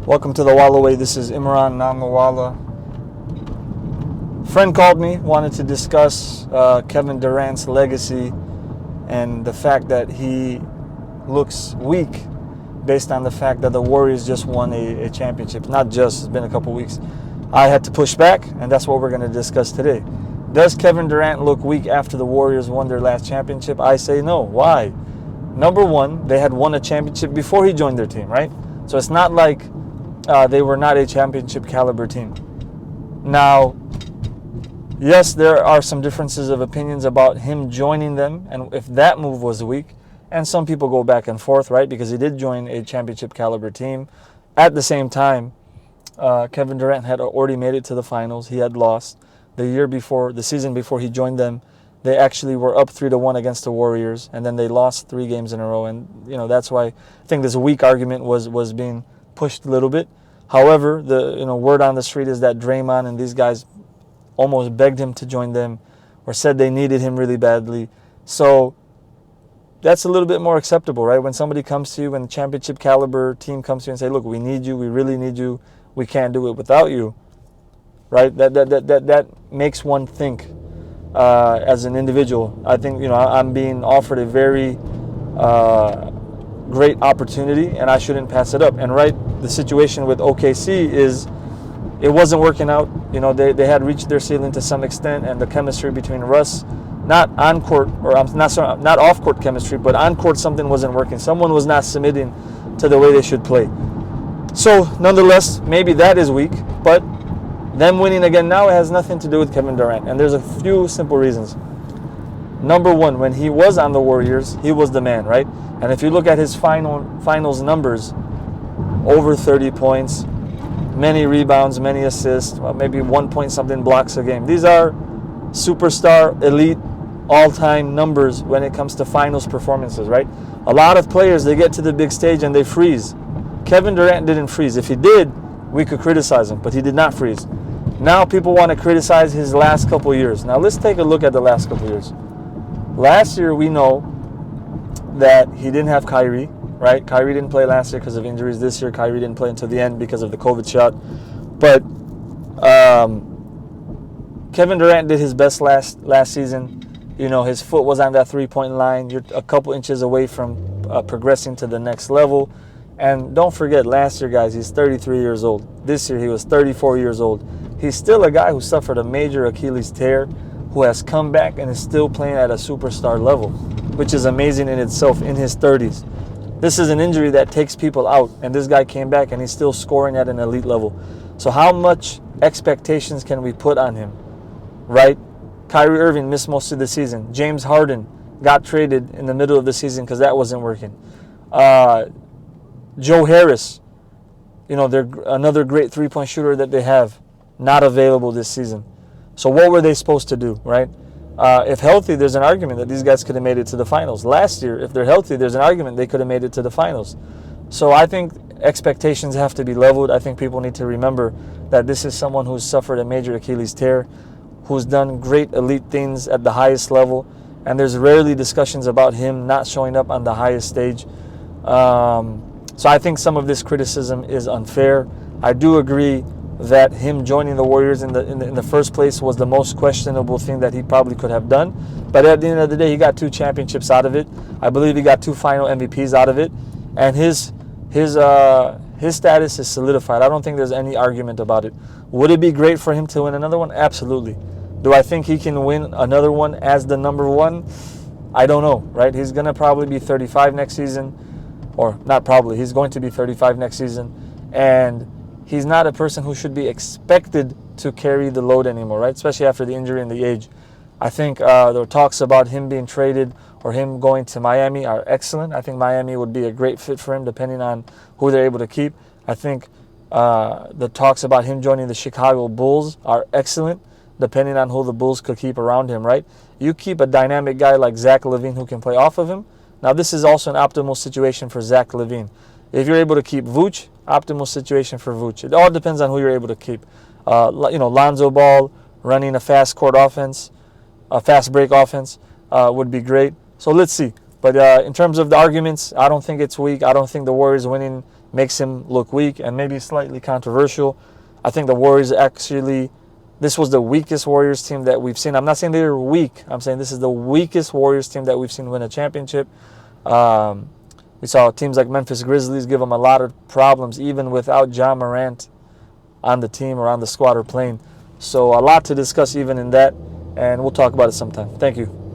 Welcome to the Walaway. This is Imran Namawala. Friend called me, wanted to discuss Kevin Durant's legacy and the fact that he looks weak based on the fact that the Warriors just won a championship. Not just, it's been a couple weeks. I had to push back, and that's what we're going to discuss today. Does Kevin Durant look weak after the Warriors won their last championship? I say no. Why? Number one, they had won a championship before he joined their team, right? So it's not like they were not a championship caliber team. Now, yes, there are some differences of opinions about him joining them and if that move was weak. And some people go back and forth, right? Because he did join a championship caliber team. At the same time, Kevin Durant had already made it to the finals. He had lost. The season before he joined them, they actually were up 3-1 against the Warriors, and then they lost 3 games in a row. And that's why I think this weak argument was being pushed a little bit. However, the word on the street is that Draymond and these guys almost begged him to join them, or said they needed him really badly. So that's a little bit more acceptable, right? When somebody comes to you, when the championship caliber team comes to you and say, "Look, we need you. We really need you. We can't do it without you," right? That makes one think as an individual. I think I'm being offered a very great opportunity, and I shouldn't pass it up. And right, the situation with OKC is it wasn't working out. They had reached their ceiling to some extent, and the chemistry between Russ, not on court, or not off court chemistry, but on court something wasn't working. Someone was not submitting to the way they should play. So nonetheless, maybe that is weak, but them winning again now, it has nothing to do with Kevin Durant, and there's a few simple reasons. Number one, when he was on the Warriors, he was the man, right? And if you look at his finals numbers, over 30 points, many rebounds, many assists, maybe 1 point something blocks a game. These are superstar, elite, all-time numbers when it comes to finals performances, right? A lot of players, they get to the big stage and they freeze. Kevin Durant didn't freeze. If he did, we could criticize him, but he did not freeze. Now people want to criticize his last couple years. Now let's take a look at the last couple years. Last year, we know that he didn't have Kyrie, right? Kyrie didn't play last year because of injuries. This year, Kyrie didn't play until the end because of the COVID shot. But Kevin Durant did his best last season. His foot was on that three-point line. You're a couple inches away from progressing to the next level. And don't forget, last year, guys, he's 33 years old. This year, he was 34 years old. He's still a guy who suffered a major Achilles tear, who has come back and is still playing at a superstar level, which is amazing in itself in his 30s. This is an injury that takes people out, and this guy came back and he's still scoring at an elite level. So how much expectations can we put on him, right? Kyrie Irving missed most of the season. James Harden got traded in the middle of the season because that wasn't working. Joe Harris, they're another great three-point shooter that they have, not available this season. So what were they supposed to do, right? If healthy, there's an argument that these guys could have made it to the finals. Last year, if they're healthy, there's an argument they could have made it to the finals. So I think expectations have to be leveled. I think people need to remember that this is someone who's suffered a major Achilles tear, who's done great elite things at the highest level, and there's rarely discussions about him not showing up on the highest stage. So I think some of this criticism is unfair. I do agree that him joining the Warriors in the first place was the most questionable thing that he probably could have done. But at the end of the day, he got 2 championships out of it. I believe he got 2 final MVPs out of it, and his status is solidified. I don't think there's any argument about it. Would it be great for him to win another one? Absolutely. Do I think he can win another one as the number one? I don't know, right? He's going to probably be 35 next season, or not probably. He's going to be 35 next season, and he's not a person who should be expected to carry the load anymore, right? Especially after the injury and the age. I think the talks about him being traded or him going to Miami are excellent. I think Miami would be a great fit for him depending on who they're able to keep. I think the talks about him joining the Chicago Bulls are excellent depending on who the Bulls could keep around him, right? You keep a dynamic guy like Zach LaVine who can play off of him. Now, this is also an optimal situation for Zach LaVine. If you're able to keep Vooch, optimal situation for Vooch. It all depends on who you're able to keep. Lonzo Ball running a fast court offense, a fast break offense would be great. So let's see. But in terms of the arguments, I don't think it's weak. I don't think the Warriors winning makes him look weak and maybe slightly controversial. I think the Warriors actually, this was the weakest Warriors team that we've seen. I'm not saying they're weak. I'm saying this is the weakest Warriors team that we've seen win a championship. We saw teams like Memphis Grizzlies give them a lot of problems, even without Ja Morant on the team or on the squad or playing. So a lot to discuss even in that, and we'll talk about it sometime. Thank you.